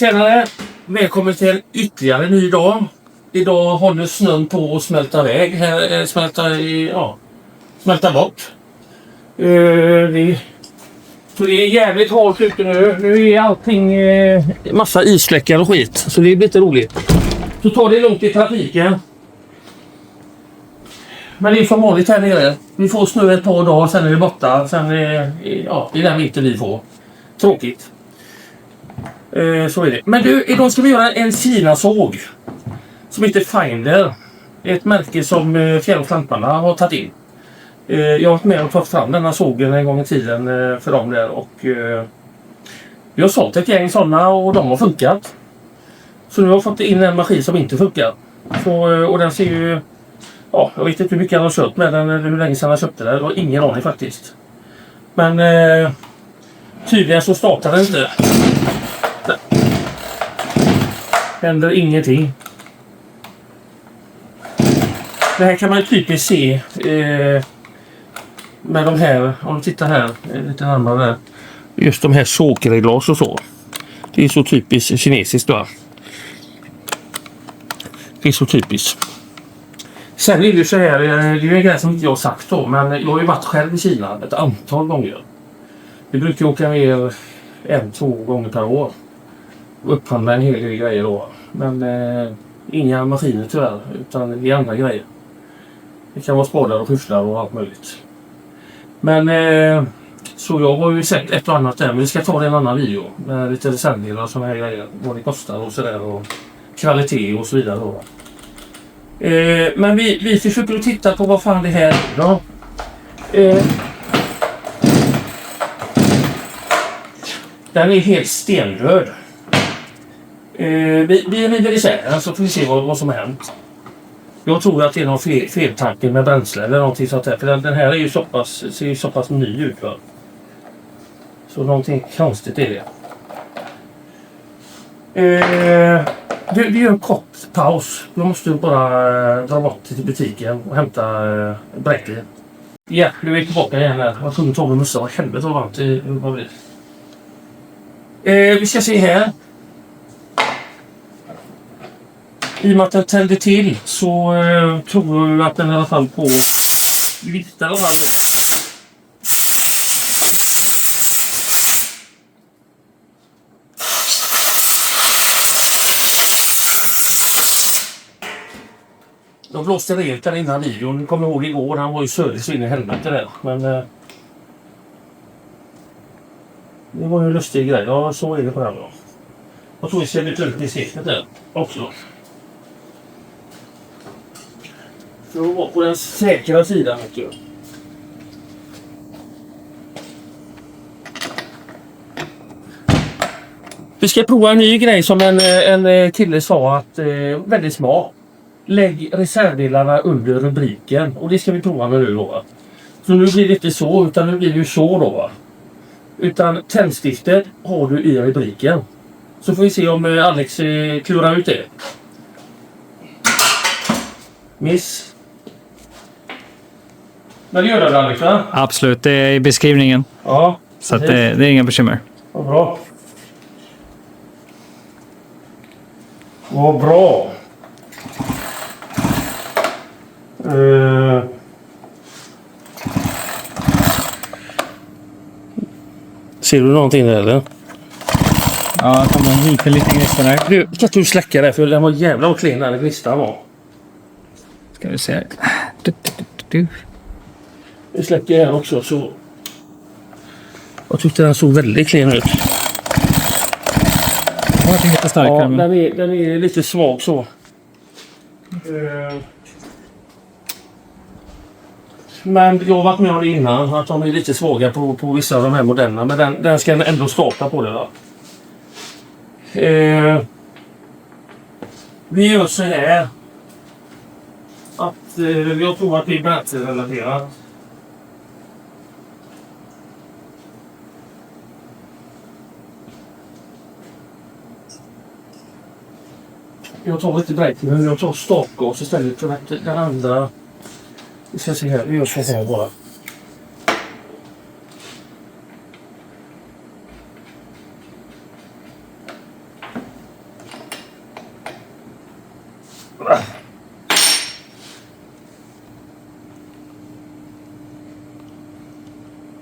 Tjenare! Välkommen till en ytterligare ny dag. Idag håller snön på att smälta iväg. Här smälta bort. Så det är jävligt halt ute nu. Nu är allting massa isfläckar och skit. Så det blir lite roligt. Så tar det långt i trafiken. Men det är som vanligt här nere. Vi får snö ett par dagar, sen är det borta. Sen det är den vinter vi får. Tråkigt. Så är det. Men du, idag ska vi göra en Kina-såg. Som heter Finder. Ett märke som Fjäll- och Slamparna har tagit in. Jag har varit med och tagit fram denna sågen en gång i tiden för dem där. Och vi har sålt ett gäng sådana och de har funkat. Så nu har jag fått in en maskin som inte funkar. Och den ser ju... Ja, jag vet inte hur mycket han har köpt med den eller hur länge sedan han köpte den. Det var ingen aning faktiskt. Men tydligen så startar den inte. Händer ingenting. Det här kan man ju typiskt se med de här, om du tittar här lite närmare där. Just de här sågreglas och så. Det är så typiskt kinesiskt då. Det är så typiskt. Sen är det ju så här, det är ju en grej som inte jag har sagt då, men jag har ju varit själv i Kina ett antal gånger. Vi brukar åka ner 1-2 gånger per år. Och upphandla en hel del grejer då. Men inga maskiner tyvärr, utan det är andra grejer. Det kan vara spadar och skyfflar och allt möjligt. Men så jag har ju sett ett och annat där, men vi ska ta det i en annan video. Med lite reservdelar och sådana här grejer. Vad det kostar och sådär och kvalitet och så vidare då. Men vi försöker att titta på vad fan det här är då. Den är helt stendöd. Vi river isär den så får vi se vad som har hänt. Jag tror att det är någon feltanke med bränsle eller någonting sånt där. För den här är ju ser ju så pass ny ut. Va? Så någonting konstigt är det. Vi gör en kort paus. Jag måste bara dra bort till butiken och hämta bräcklig. Ja, nu är vi tillbaka igen här. Jag kunde ta med mössa. Vad helvete vad varmt det var. Vi ska se här. I och med att den tände till så tror jag att den i alla fall på viftar de här. Jag blåste rejält där innan videon. Kommer ihåg igår, han var ju sölig så in i helvete där. Men det var ju en lustig grej. Ja, så är det på den då. Jag tror vi ser lite ut i siktet där också. För att vara på den säkra sidan, vet du. Vi ska prova en ny grej som en kille sa att väldigt smart. Lägg reservdelarna under rubriken. Och det ska vi prova med nu då. Va? Så nu blir det inte så, utan nu blir det ju så då. Va? Utan tändstiftet har du i rubriken. Så får vi se om Alex klurar ut det. Miss. Men det gör det Alex, va? Absolut, det är i beskrivningen. Ja. Så att det är inga bekymmer. Vad bra. Vad bra. Ser du någonting där eller? Ja, det kommer en liten gnista där. Du, kan du släcka det för den var jävla och klen där gnistan var. Ska vi se. Vi släcker här också så. Jag tyckte den såg väldigt klen ut. Jag har lite starkare. Ja, den är lite svag så. Men jag har varit med om det innan att de är lite svaga på vissa av de här modellerna. Men den ska ändå starta på det då. Vi gör så här. Att jag tror att det är bränslerelaterat. Jag tar lite bränsle men jag tar startgas istället för att den andra. Vi ska se här, vi gör så här bara.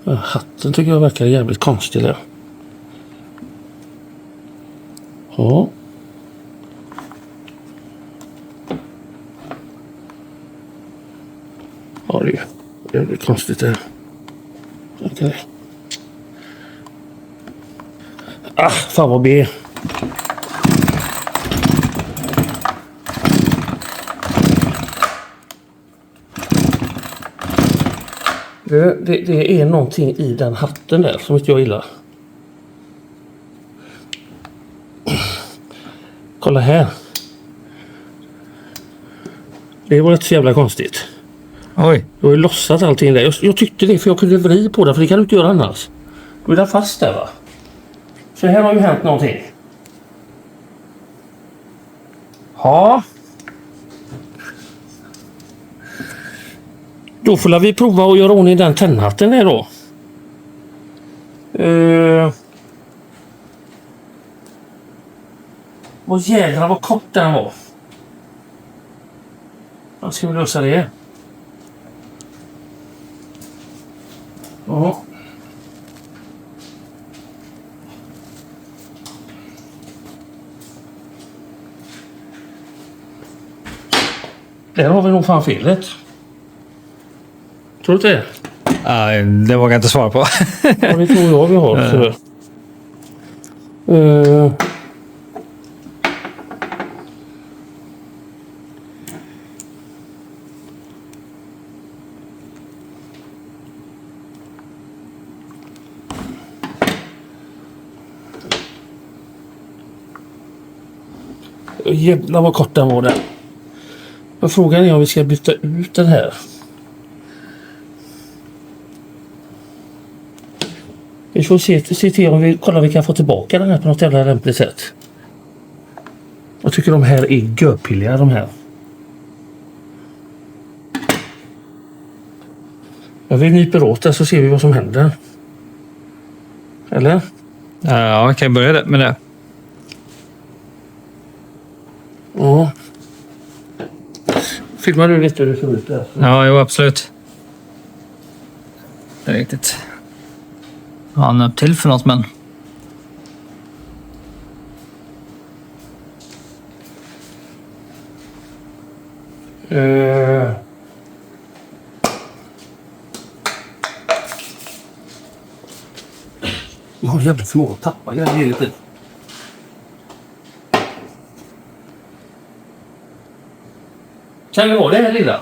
Hatten tycker jag verkar jävligt konstig där. Ja. Ja, det är jävligt konstigt det. Okej. Fan vad B. Det är någonting i den hatten där som inte jag gillar. Kolla här. Det var inte så jävla konstigt. Oj. Du har ju lossat allting där. Jag tyckte det för jag kunde vrida på det, för det kan du inte göra annars. Du är där fast där, va? Så här har ju hänt någonting. Ja. Då får vi prova att göra ordning den tändhatten där då. Vad jävlar vad kort den var. Vad ska vi lösa det? Ja. Där har vi nog fan felet. Tror du inte det? Nej, det vågar jag inte svara på. Ja, det tror jag vi har. Så. Jävlar vad kort den var där. Men frågan är om vi ska byta ut den här. Vi får se till om vi kollar om vi kan få tillbaka den här på något jävla lämpligt sätt. Jag tycker de här är görpilliga, de här. Vi nyper åt det så ser vi vad som händer. Eller? Ja, vi kan börja med det. Ja. Filmar du lite hur det ser ut där? Ja, jo, absolut. Det är riktigt. Vad har han upp till för något, men... Jag har jävligt små att tappa grejer hela tiden. Kan vi ha det här lilla?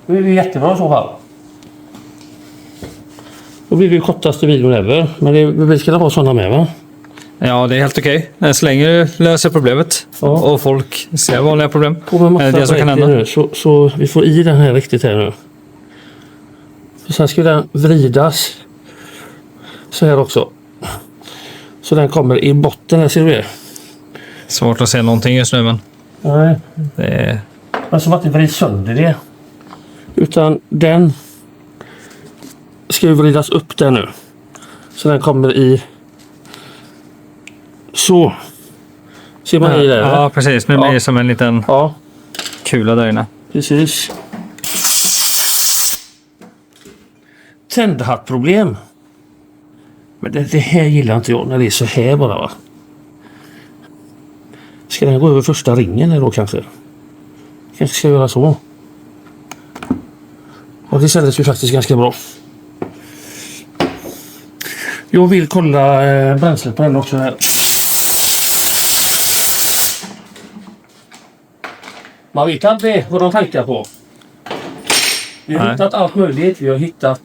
Det är ju jättebra i så fall. Då blir det ju kortaste videon ever. Men vi ska ha sådana med, va? Ja, det är helt okej. Så länge du löser problemet och folk ser vanliga problem. Det som kan hända. Nu, så vi får i den här riktigt här nu. Och sen ska den vridas så här också. Så den kommer i botten här, ser du det? Svårt att se någonting just nu, men... Nej. Det är... Men som att det vrids sönder det. Utan den ska ju vridas upp där nu. Så den kommer i... Så. Ser man i det? Ja, precis. Nu blir det som en liten kula där inne. Precis. Tändhattproblem. Men det här gillar inte jag när det är så här bara, va? Ska den gå över första ringen här då kanske? Kanske ska göra så. Och det kändes ju faktiskt ganska bra. Jag vill kolla bränslet på den också här. Man vet aldrig vad de tankar på. Vi har hittat allt möjligt. Vi har hittat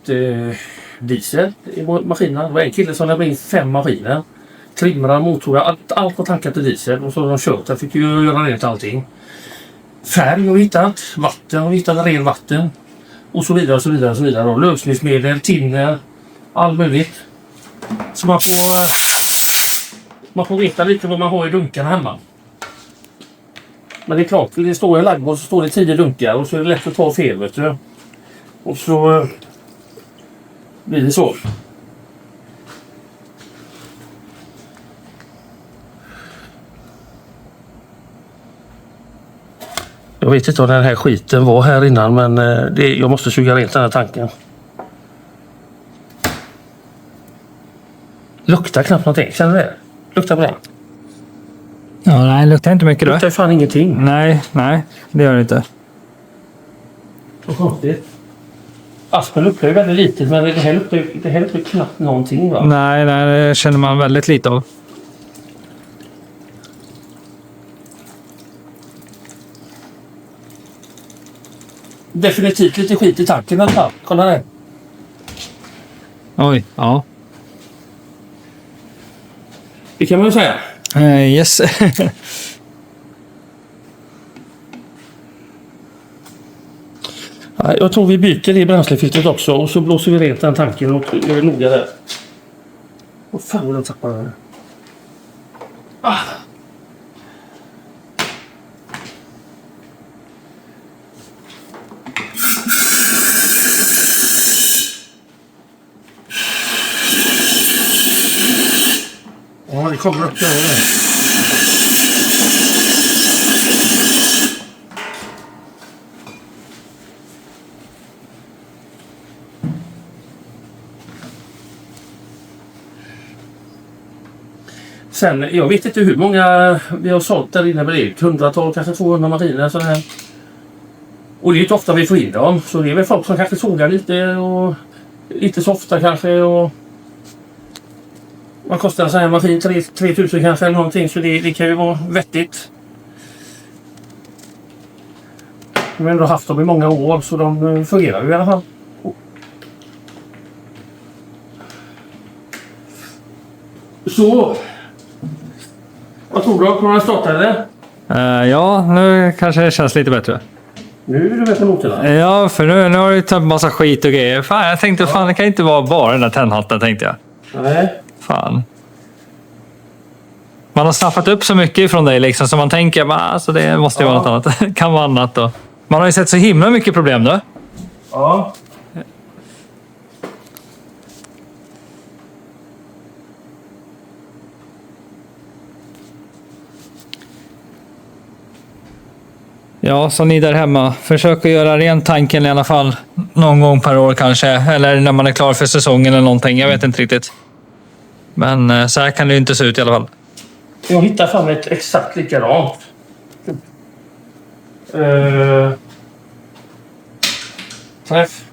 diesel i maskinerna. Det var en kille som lämnade in 5 maskiner. Trimrar, motorer, allt var tankat i diesel. Och så har de kört. Jag fick ju göra rent allting. Färg har vi hittat. Vatten har vi hittat. Ren vatten. Och så vidare och så vidare och så vidare. Lösningsmedel, tinner. Allt möjligt. Så man får veta lite vad man har i dunkarna hemma. Men det är klart, det står en laggboll så står det 10 dunkar och så är det lätt att ta fel, vet du. Och så blir det så. Jag vet inte om den här skiten var här innan, men jag måste suga rent den här tanken. Luktar knappt någonting. Känner du det? Luktar på den? Ja, nej, det luktar inte mycket då. Luktar fan ingenting. Nej, det gör det inte. Så konstigt. Aspen luktar ju väldigt litet, men det här luktar knappt någonting, va? Nej, det känner man väldigt lite av. Definitivt lite skit i tanken i alla fall. Kolla det. Oj, ja. Det kan man ju säga. Yes. Ja, jag tror vi byter det bränslefiltret också och så blåser vi rent den tanken och gör noga där. Vad fan var den tappade den? Ah. Ja, det kommer upp där. Sen, jag vet inte hur många vi har sålt där inne, men det är 100-tal, kanske 200 maskiner. Så här. Och det är inte ofta vi får in dem, så det är väl folk som kanske sågar lite och inte så ofta kanske. Och vad kostar en sån här maskin? 3000 kanske eller någonting, så det kan ju vara vettigt. Vi har ändå haft dem i många år, så de fungerar ju i alla fall. Så... Vad tror du? Kommer den starta eller? Ja, nu kanske det känns lite bättre. Nu är du bättre mot det. Ja, för nu har du tagit massa skit och grejer. Fan, jag tänkte, fan, det kan inte vara bara den där tändhatten, tänkte jag. Nej. Fan. Man har snappat upp så mycket från dig liksom, så man tänker, alltså det måste ju vara något annat. Kan vara annat då. Man har ju sett så himla mycket problem nu. Ja. Ja, så ni där hemma, försök att göra rent tanken i alla fall någon gång per år kanske. Eller när man är klar för säsongen eller någonting, jag vet inte riktigt. Men så här kan det ju inte se ut i alla fall. Jag hittar fram ett exakt likadant. Träff.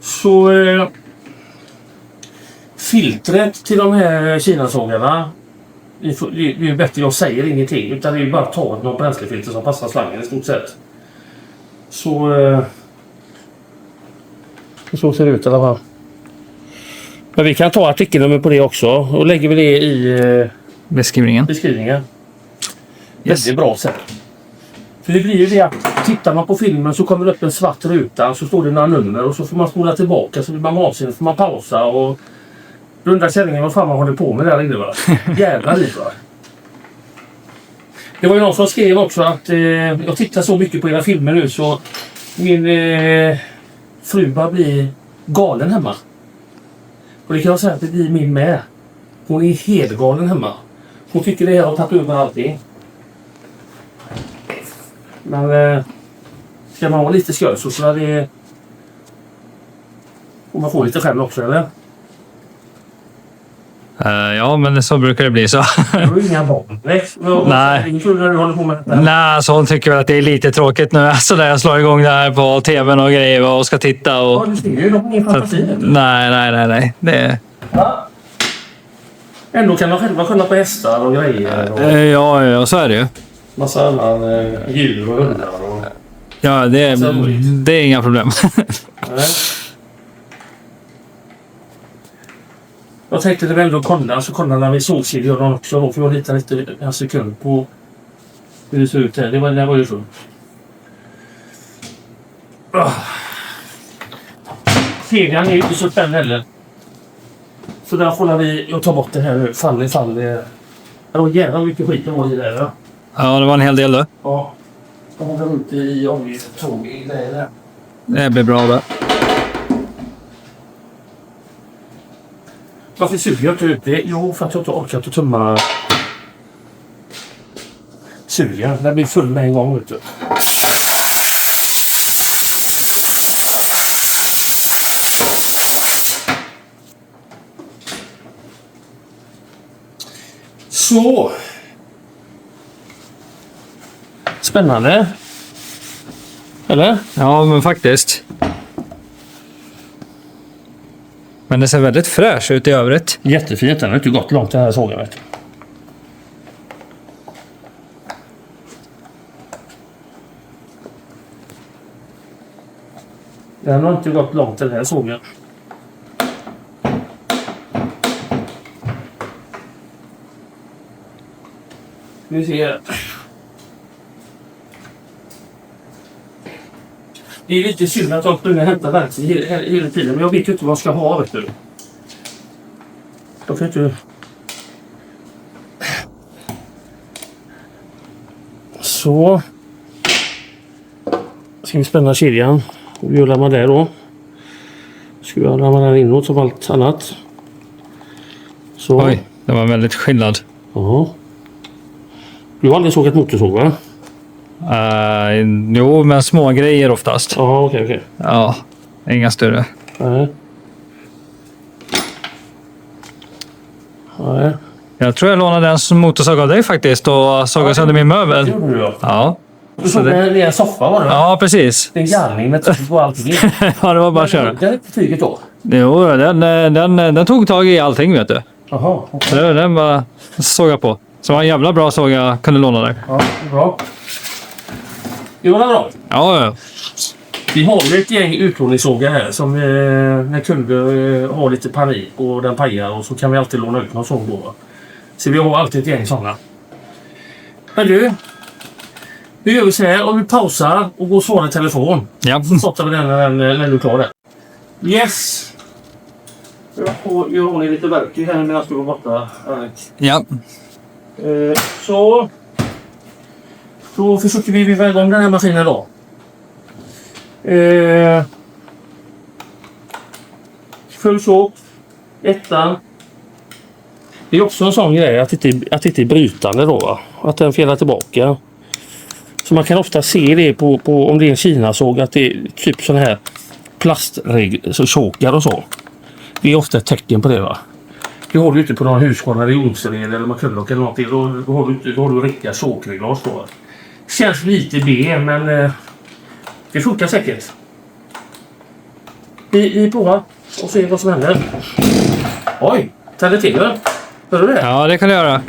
Så filtret till de här kinasågarna, det är ju bättre, jag säger ingenting, utan det är ju bara att ta något bränslefilter som passar slangen i stort sett. Så ser det ut i alla fall. Men vi kan ta artikelnummer på det också och lägger vi det i beskrivningen. Yes. Det är bra sätt. För det blir ju det att tittar man på filmen så kommer det upp en svart ruta, så står det några nummer och så får man spola tillbaka, så blir man vansinnig, får man pausa och då undrar känningen vad fan man håller på med där inne, va? Jävlar liv, va? Det var ju någon som skrev också att jag tittar så mycket på era filmer nu så min fru bara blir galen hemma. Och det kan jag säga att det blir min med. Hon är helt galen hemma. Hon tycker det här har tagit över allting. Men ska man vara lite skön så är det... Och man får lite skämt också, eller? Ja, men så brukar det bli så. Det är inga barn. Nej. När du håller på med detta. Nej, så hon tycker väl att det är lite tråkigt nu. Så där jag slår igång det här på tvn och grejer och ska titta. Och... Ja, du ser ju. De har ingen fantasi. Nej. Det... Ja. Ändå kan de själva kolla på hästar och grejer. Och... Ja, så är det ju. Massa annan djur och hundar. Och... Ja, det är inga problem. Nej. Jag tänkte det var ändå kolla, så kolla när vi solkedjor också då, för jag litar lite en sekund på hur det ser ut här. Det var ju så. Kedjan är ju inte så spännande heller. Så där får jag tar bort det här nu, fall. Det var jävla mycket skit det var i där. Ja, ja, det var en hel del då. Ja. De har runt i oljetåg i det där. Det blir bra det. Varför suger jag inte ut det? Jo, för att jag inte orkar att tömma suger. Den blir full med en gång, vet du. Så. Spännande. Eller? Ja, men faktiskt. Men det ser väldigt fräsch ut i övrigt. Jättefint. Den har inte gått långt den här sågen, vet du. Den har inte gått långt den här sågen. Vi ser. Det är lite synd att jag inte hämtar verktyg hela tiden. Men jag vet ju inte vad jag ska ha, vet du. Jag kan inte... Så. Ska vi spänna kedjan. Och vi ramar där då. Ska vi ramma den inåt som allt annat. Så. Oj, det var väldigt skillnad. Ja. Du har aldrig sågat motorsåg, va? Jo, men små grejer oftast. Ja, okej. Ja, inga större. Nej. Nej. Jag tror jag lånade en motorsåg av dig faktiskt och sågade sönder min möbel. Det gjorde du, ja. Ja. Du såg det i en soffa, var det? Ja, precis. Det är en gallning med tryck på allting. Ja, det var bara att köra. Den är på tyget då? Jo, den tog tag i allting, vet du. Jaha. Så den bara såg jag på. Så det var en jävla bra såg jag kunde låna där. Ja, bra. Det var bra. Ja. Vi har ju ett gäng utlåningssågar här som när kunder har lite panik och den pajar och så kan vi alltid låna ut någon såg då. Så vi har alltid ett gäng sådana. Men du, vi gör så här. Om vi pausar och går och svarar i telefon. Ja. Så startar vi den när du är klar där. Yes! Jag har ni lite verktyg här medan du var borta. Ja. Så försöker vi viva igång den här maskinen då. Full såg. Ettan. Det är också en sån grej att det inte är brytande då, va? Att den felar tillbaka. Så man kan ofta se det på om det är en kinasåg att det är typ sån här plastsågar och så. Det är ofta ett tecken på det, va. Det har du inte på några Husqvarna i Jonsered eller Makullock eller någonting. Då har du riktiga sågreglage då. Känns lite B, men det funkar säkert. Vi provar och ser vad som händer. Oj, tänder till det. Hör du det? Ja, det kan du göra.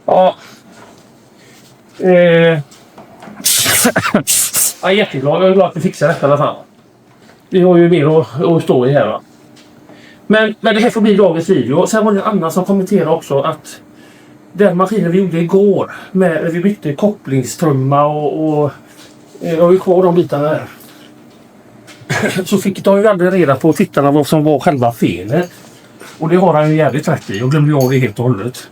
Ja. Ja, jätteglad. Jag är glad att vi fixar detta i alla fall. Vi har ju mer att stå i här, va. Men det här får bli dagens video. Sen var det en annan som kommenterade också att den maskinen vi gjorde igår med vi bytte kopplingstrumma och jag har ju kvar de bitarna där. Så fick de ju aldrig reda på tittarna vad som var själva felet. Och det har han ju jävligt rätt i och glömde jag det helt och hållet.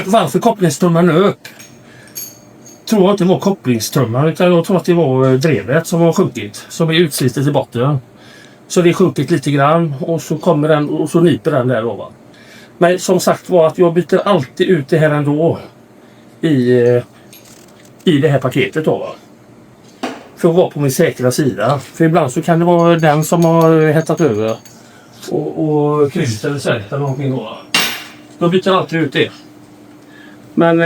Varför kopplingstrumman upp? Tror jag inte det var kopplingstrumman utan jag tror att det var drevet som var sjunkit. Som är utslitet i botten. Så det är sjunkit lite grann och så kommer den och så nyper den där då, va. Men som sagt var att jag byter alltid ut det här ändå i det här paketet då, va. För att vara på min säkra sida. För ibland så kan det vara den som har hettat över och kryst eller sälgt eller någonting då, va. Då byter jag alltid ut det. Men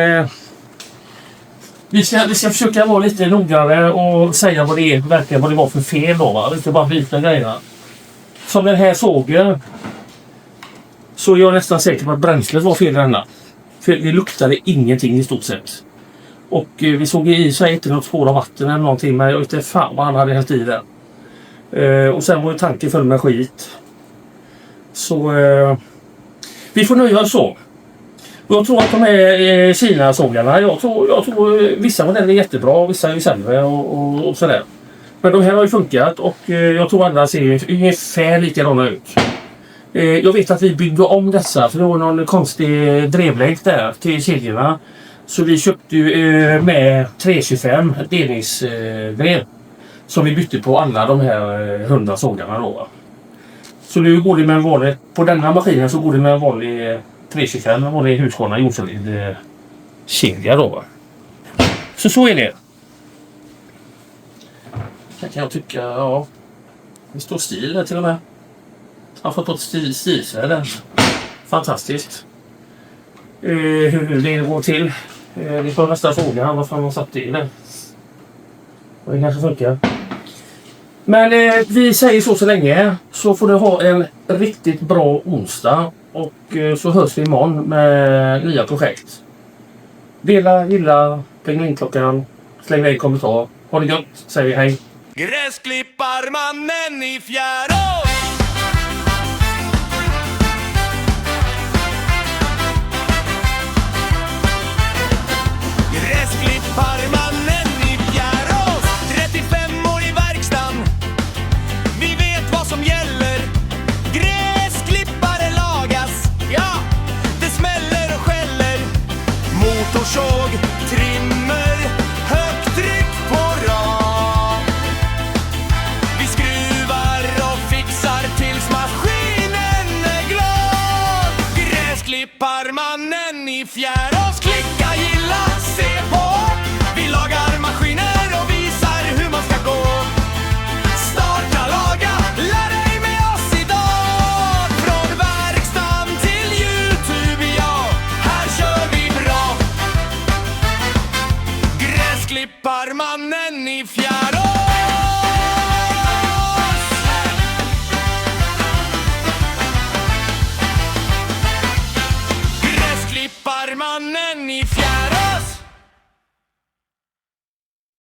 vi ska försöka vara lite noggrannare och säga vad det är, verkligen vad det var för fel då, va. Inte bara byta grejerna. Som den här sågen så är jag nästan säker på att bränslet var fel i denna. För det luktade ingenting i stort sett. Och vi såg i så inte något spår av vatten eller någonting, men jag vet inte fan vad han hade hällt i den. Och sen var ju tanken full med skit. Så vi får nöja oss så. Och jag tror att de här Kina-sågarna, jag tror vissa modeller är jättebra, vissa är sämre och sådär. Men de här har ju funkat och jag tror alla ser ungefär likadana ut. Jag vet att vi byggde om dessa för det var någon konstig drevlänk där till kedjorna. Så vi köpte ju med 325 delningsdrev. Som vi bytte på alla de här 100 sågarna då. Så nu går det med en vanlig, på denna maskinen så går det med en vanlig 325, en vanlig Husqvarna jordsolid kedja då. Så är det. Här kan jag tycka, ja. Det står stil här till och med. Jag har fått ett stilsvärde. Fantastiskt. Hur det går till. Vi får nästa fråga varför man satt i det. Och det kanske funkar. Men vi säger så länge. Så får du ha en riktigt bra onsdag. Och så hörs vi imorgon med nya projekt. Dela, gilla, plinga in klockan. Släng iväg en kommentar. Ha det gött. Säger vi hej. Gräsklipparmannen i Fjärås. Gräsklipparmannen i Fjärås. 35 år i verkstan. Vi vet vad som gäller. Gräsklippare lagas. Ja, det smäller och skäller. Motorsåg, trimmer, högtryck på rad. Vi skruvar och fixar tills maskinen är glad. Gräsklipparmannen i Fjärås. Klicka, gilla, se på. Vi lagar maskiner och visar hur man ska gå. Starta, laga, lär dig med oss idag. Från verkstan till YouTube, ja, här kör vi bra. Gräsklipparmannen i Fjärås.